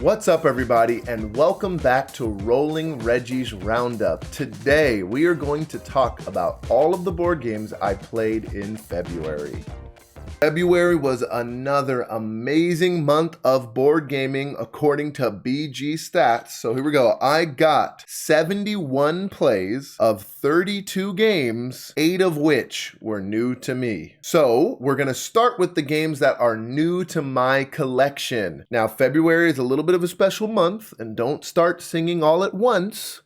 What's up, everybody, and welcome back to Rolling Reggie's Roundup. Today, we are going to talk about all of the board games I played in February. February was another amazing month of board gaming according to BG Stats. So here we go. I got 71 plays of 32 games, 8 of which were new to me. So we're going to start with the games that are new to my collection. Now, February is a little bit of a special month, and don't start singing all at once,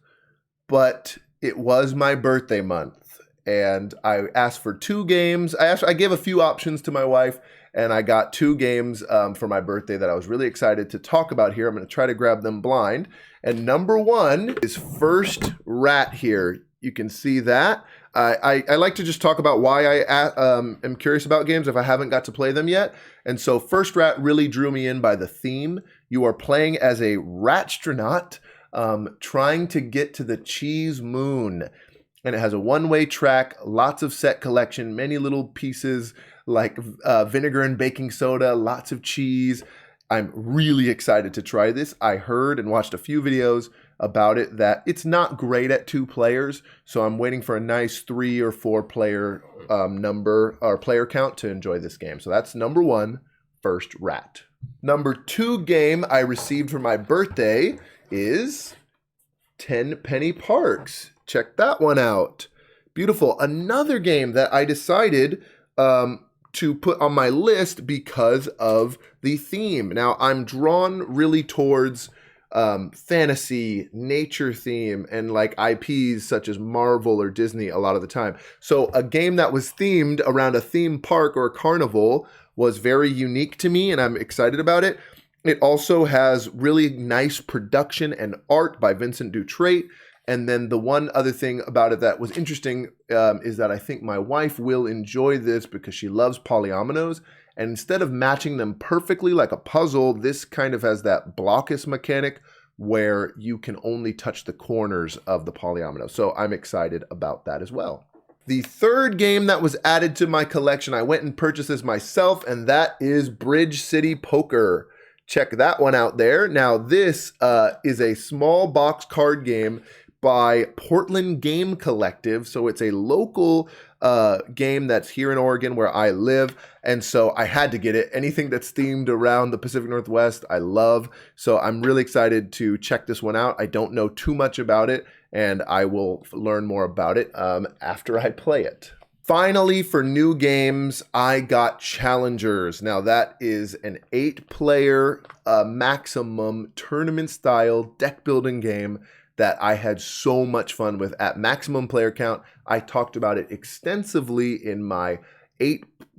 but it was my birthday month. And I asked for 2 games. I gave a few options to my wife, and I got 2 games for my birthday that I was really excited to talk about here. I'm going to try to grab them blind. And number 1 is First Rat here. You can see that. I like to just talk about why I am curious about games if I haven't got to play them yet. And so First Rat really drew me in by the theme. You are playing as a ratstronaut trying to get to the cheese moon. And it has a one-way track, lots of set collection, many little pieces like vinegar and baking soda, lots of cheese. I'm really excited to try this. I heard and watched a few videos about it that it's not great at 2 players, so I'm waiting for a nice 3 or 4 player number or player count to enjoy this game. So that's number 1, First Rat. Number 2 game I received for my birthday is 10 Penny Parks. Check that one out. Beautiful. Another game that I decided to put on my list because of the theme. Now, I'm drawn really towards fantasy, nature theme, and like IPs such as Marvel or Disney a lot of the time. So a game that was themed around a theme park or a carnival was very unique to me, and I'm excited about it. It also has really nice production and art by Vincent Dutrait. And then the one other thing about it that was interesting is that I think my wife will enjoy this because she loves polyominoes. And instead of matching them perfectly like a puzzle, this kind of has that blockus mechanic where you can only touch the corners of the polyomino. So I'm excited about that as well. The third game that was added to my collection, I went and purchased this myself, and that is Bridge City Poker. Check that one out there. Now, this is a small box card game by Portland Game Collective. So it's a local game that's here in Oregon where I live. And so I had to get it. Anything that's themed around the Pacific Northwest, I love. So I'm really excited to check this one out. I don't know too much about it, and I will learn more about it after I play it. Finally, for new games, I got Challengers. Now, that is an 8-player maximum tournament-style deck-building game that I had so much fun with at maximum player count. I talked about it extensively in my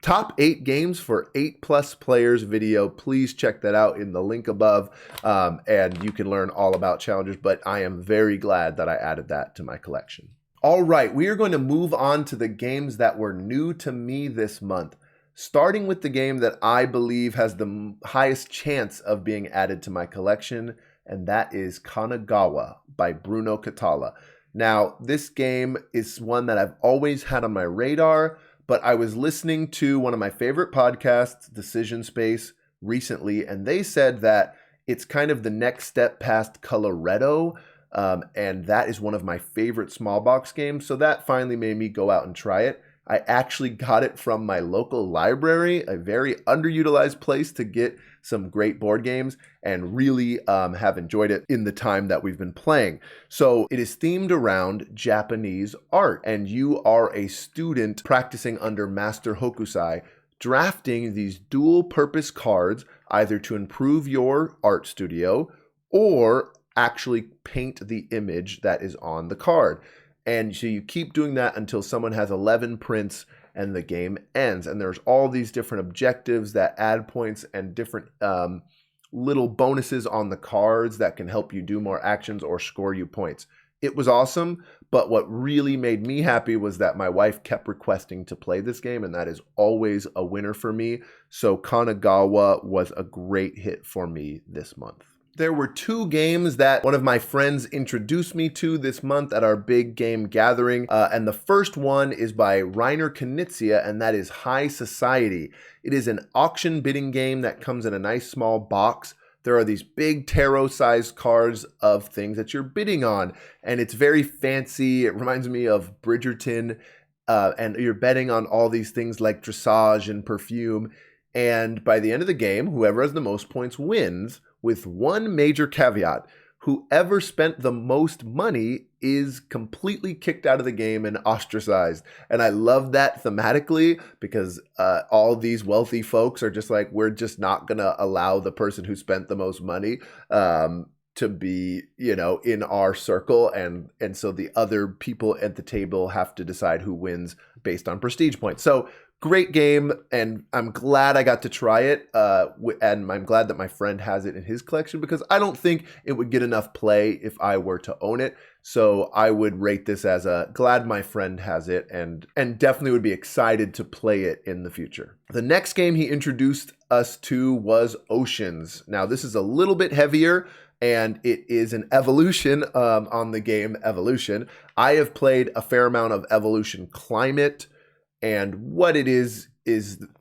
top 8 games for 8+ players video. Please check that out in the link above, and you can learn all about Challengers, but I am very glad that I added that to my collection. All right, we are going to move on to the games that were new to me this month, starting with the game that I believe has the highest chance of being added to my collection, and that is Kanagawa by Bruno Cathala. Now, this game is one that I've always had on my radar, but I was listening to one of my favorite podcasts, Decision Space, recently, and they said that it's kind of the next step past Coloretto, and that is one of my favorite small box games, so that finally made me go out and try it. I actually got it from my local library, a very underutilized place to get some great board games, and really have enjoyed it in the time that we've been playing. So it is themed around Japanese art, and you are a student practicing under Master Hokusai, drafting these dual-purpose cards either to improve your art studio or actually paint the image that is on the card. And so you keep doing that until someone has 11 prints and the game ends. And there's all these different objectives that add points and different little bonuses on the cards that can help you do more actions or score you points. It was awesome, but what really made me happy was that my wife kept requesting to play this game, and that is always a winner for me. So Kanagawa was a great hit for me this month. There were 2 games that one of my friends introduced me to this month at our big game gathering, and the first one is by Reiner Knizia, and that is High Society. It is an auction bidding game that comes in a nice small box there are these big tarot-sized cards of things that you're bidding on, and it's very fancy. It reminds me of Bridgerton, and you're betting on all these things like dressage and perfume. And by the end of the game, whoever has the most points wins, with one major caveat. Whoever spent the most money is completely kicked out of the game and ostracized. And I love that thematically, because all these wealthy folks are just like, we're just not going to allow the person who spent the most money to be, in our circle. And so the other people at the table have to decide who wins based on prestige points. So great game, and I'm glad I got to try it, and I'm glad that my friend has it in his collection, because I don't think it would get enough play if I were to own it. So I would rate this as glad my friend has it, and definitely would be excited to play it in the future. The next game he introduced us to was Oceans. Now, this is a little bit heavier, and it is an evolution on the game Evolution. I have played a fair amount of Evolution Climate, and what it is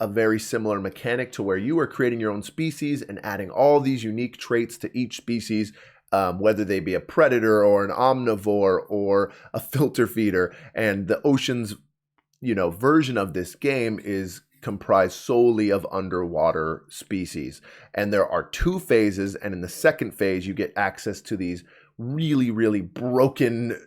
a very similar mechanic to where you are creating your own species and adding all these unique traits to each species, whether they be a predator or an omnivore or a filter feeder. And the Oceans, version of this game is comprised solely of underwater species. And there are 2 phases, and in the second phase, you get access to these really, really broken,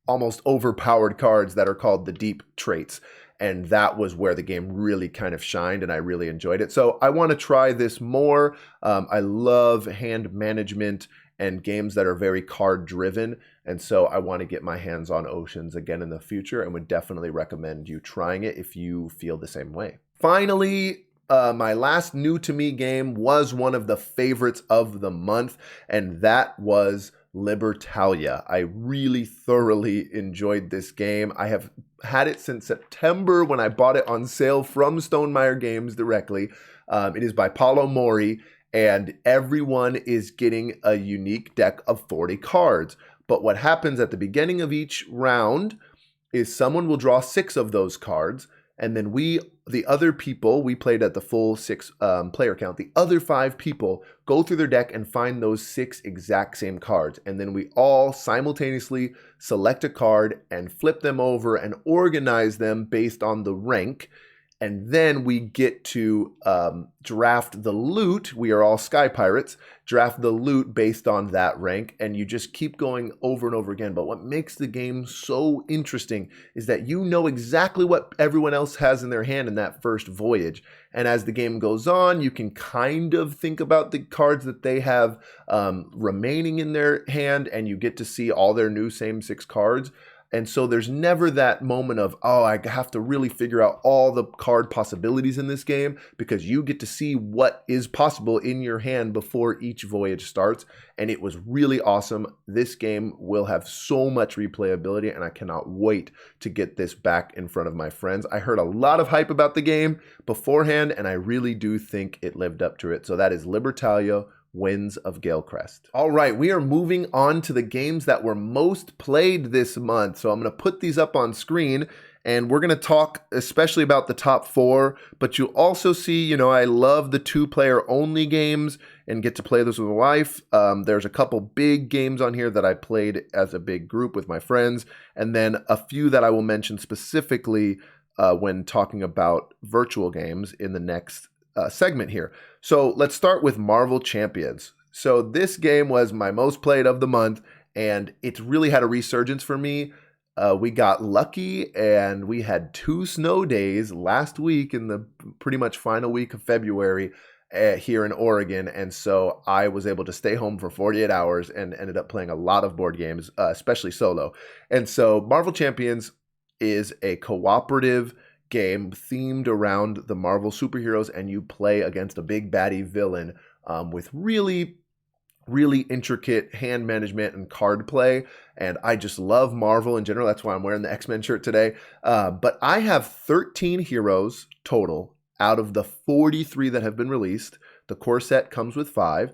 almost overpowered cards that are called the deep traits. And that was where the game really kind of shined, and I really enjoyed it. So I want to try this more. I love hand management and games that are very card driven. And so I want to get my hands on Oceans again in the future, and would definitely recommend you trying it if you feel the same way. Finally, my last new to me game was one of the favorites of the month, and that was Libertalia. I really thoroughly enjoyed this game. I have had it since September when I bought it on sale from Stonemaier Games directly. It is by Paolo Mori, and everyone is getting a unique deck of 40 cards. But what happens at the beginning of each round is someone will draw 6 of those cards, and then the other people, we played at the full 6 player count, the other 5 people go through their deck and find those 6 exact same cards. And then we all simultaneously select a card and flip them over and organize them based on the rank. And then we get to draft the loot. We are all Sky Pirates. Draft the loot based on that rank, and you just keep going over and over again. But what makes the game so interesting is that you know exactly what everyone else has in their hand in that first voyage. And as the game goes on, you can kind of think about the cards that they have remaining in their hand, and you get to see all their new same 6 cards. And so there's never that moment of, oh, I have to really figure out all the card possibilities in this game, because you get to see what is possible in your hand before each voyage starts. And it was really awesome. This game will have so much replayability, and I cannot wait to get this back in front of my friends. I heard a lot of hype about the game beforehand, and I really do think it lived up to it. So that is Libertalia, Winds of Galecrest. All right, we are moving on to the games that were most played this month. So I'm going to put these up on screen, and we're going to talk especially about the top 4, but you'll also see, I love the 2-player only games and get to play this with my wife. There's a couple big games on here that I played as a big group with my friends, and then a few that I will mention specifically when talking about virtual games in the next segment here. So let's start with Marvel Champions. So this game was my most played of the month, and it's really had a resurgence for me. We got lucky, and we had 2 snow days last week in the pretty much final week of February here in Oregon. And so I was able to stay home for 48 hours and ended up playing a lot of board games, especially solo. And so Marvel Champions is a cooperative game themed around the Marvel superheroes, and you play against a big baddie villain with really intricate hand management and card play. And I just love Marvel in general. That's why I'm wearing the X-Men shirt today. But I have 13 heroes total out of the 43 that have been released. The core set comes with 5.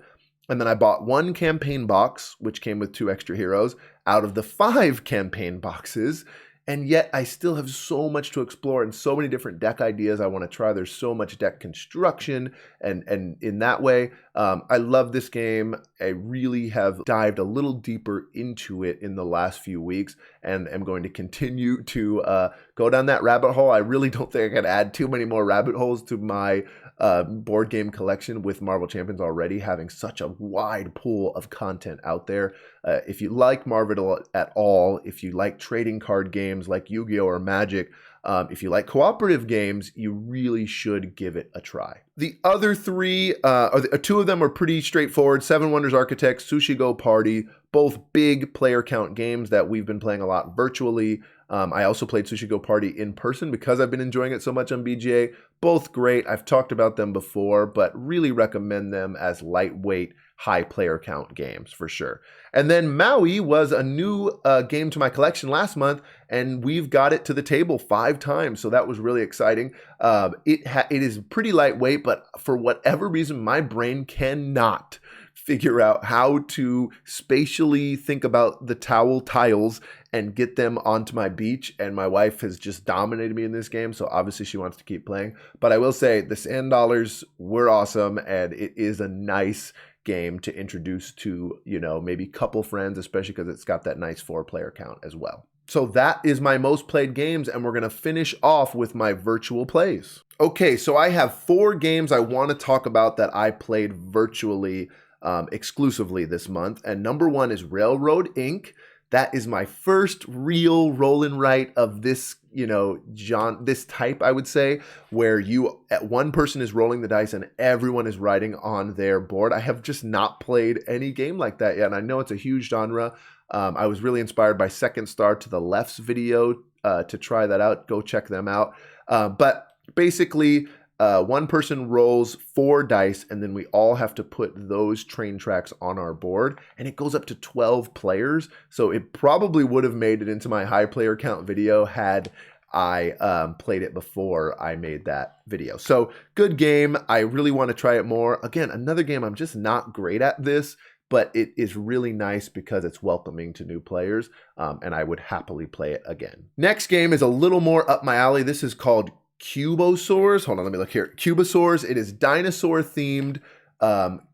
And then I bought 1 campaign box, which came with 2 extra heroes. Out of the 5 campaign boxes, and yet I still have so much to explore and so many different deck ideas I want to try. There's so much deck construction, and in that way, I love this game. I really have dived a little deeper into it in the last few weeks, and am going to continue to go down that rabbit hole. I really don't think I can add too many more rabbit holes to my board game collection with Marvel Champions already having such a wide pool of content out there. If you like Marvel at all, if you like trading card games like Yu-Gi-Oh! Or Magic, if you like cooperative games, you really should give it a try. The other three, two of them are pretty straightforward. Seven Wonders Architects, Sushi Go Party, both big player count games that we've been playing a lot virtually. I also played Sushi Go Party in person because I've been enjoying it so much on BGA. Both great. I've talked about them before, but really recommend them as lightweight, high player count games for sure. And then Maui was a new game to my collection last month, and we've got it to the table 5 times, so that was really exciting. It is pretty lightweight, but for whatever reason, my brain cannot figure out how to spatially think about the towel tiles and get them onto my beach, and my wife has just dominated me in this game, so obviously she wants to keep playing. But I will say the sand dollars were awesome, and it is a nice game to introduce to, maybe couple friends, especially because it's got that nice 4-player count as well. So that is my most played games, and we're going to finish off with my virtual plays. Okay, so I have 4 games I want to talk about that I played virtually exclusively this month, and number 1 is Railroad Inc. That is my first real roll and write of this, this type, I would say, where one person is rolling the dice and everyone is writing on their board. I have just not played any game like that yet, and I know it's a huge genre. I was really inspired by Second Star to the Left's video to try that out. Go check them out. But basically, one person rolls 4 dice, and then we all have to put those train tracks on our board, and it goes up to 12 players. So it probably would have made it into my high player count video had I played it before I made that video. So good game. I really want to try it more. Again, another game I'm just not great at this, but it is really nice because it's welcoming to new players, and I would happily play it again. Next game is a little more up my alley. This is called Cubosaurs. Hold on, let me look here. Cubosaurs. It is dinosaur themed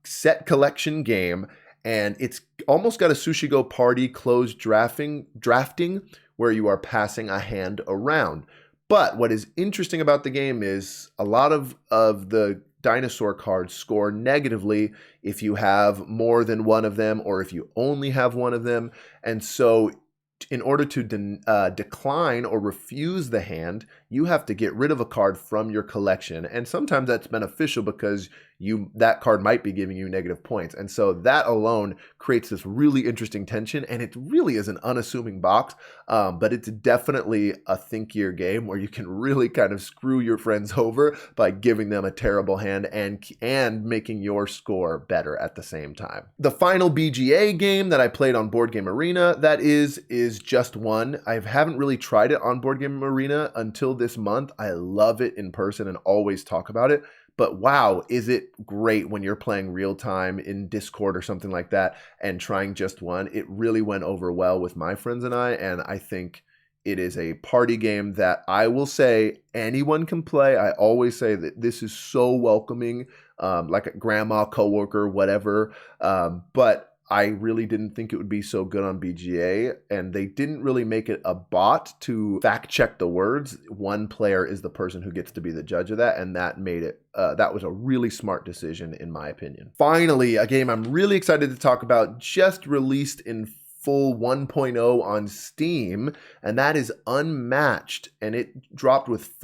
set collection game, and it's almost got a Sushi Go Party closed drafting where you are passing a hand around. But what is interesting about the game is a lot of the dinosaur cards score negatively if you have more than one of them or if you only have one of them. And so in order to decline or refuse the hand, you have to get rid of a card from your collection. And sometimes that's beneficial because that card might be giving you negative points. And so that alone creates this really interesting tension. And it really is an unassuming box, but it's definitely a thinkier game where you can really kind of screw your friends over by giving them a terrible hand and making your score better at the same time. The final BGA game that I played on Board Game Arena, that is Just One. I haven't really tried it on Board Game Arena until this month. I love it in person and always talk about it. But wow, is it great when you're playing real time in Discord or something like that and trying Just One. It really went over well with my friends and I think it is a party game that I will say anyone can play. I always say that this is so welcoming, like a grandma, coworker, whatever. But I really didn't think it would be so good on BGA, and they didn't really make it a bot to fact check the words. One player is the person who gets to be the judge of that, and that made it, that was a really smart decision in my opinion. Finally, a game I'm really excited to talk about, just released in full 1.0 on Steam, and that is Unmatched, and it dropped with 6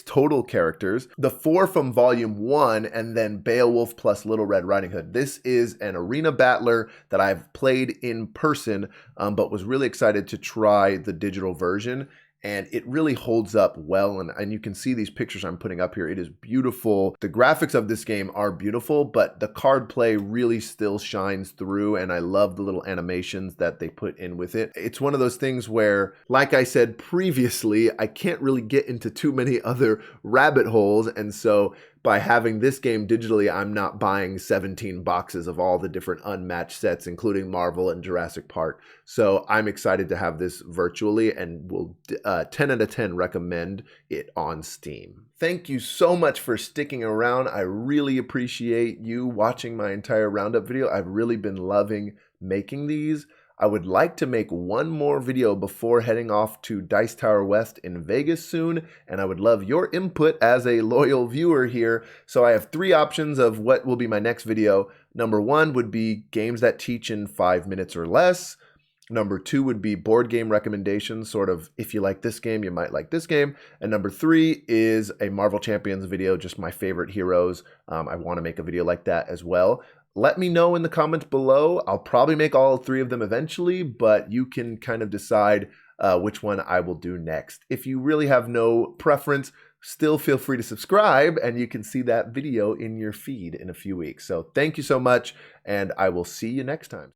total characters, the 4 from Volume 1, and then Beowulf plus Little Red Riding Hood. This is an arena battler that I've played in person, but was really excited to try the digital version. And it really holds up well, and you can see these pictures I'm putting up here. It is beautiful. The graphics of this game are beautiful, but the card play really still shines through, and I love the little animations that they put in with it. It's one of those things where, like I said previously, I can't really get into too many other rabbit holes, and so by having this game digitally, I'm not buying 17 boxes of all the different unmatched sets, including Marvel and Jurassic Park. So I'm excited to have this virtually, and will 10 out of 10 recommend it on Steam. Thank you so much for sticking around. I really appreciate you watching my entire roundup video. I've really been loving making these. I would like to make one more video before heading off to Dice Tower West in Vegas soon, and I would love your input as a loyal viewer here. So I have 3 options of what will be my next video. Number 1 would be games that teach in 5 minutes or less. Number 2 would be board game recommendations, sort of if you like this game, you might like this game. And number 3 is a Marvel Champions video, just my favorite heroes. I want to make a video like that as well. Let me know in the comments below. I'll probably make all 3 of them eventually, but you can kind of decide which one I will do next. If you really have no preference, still feel free to subscribe, and you can see that video in your feed in a few weeks. So thank you so much, and I will see you next time.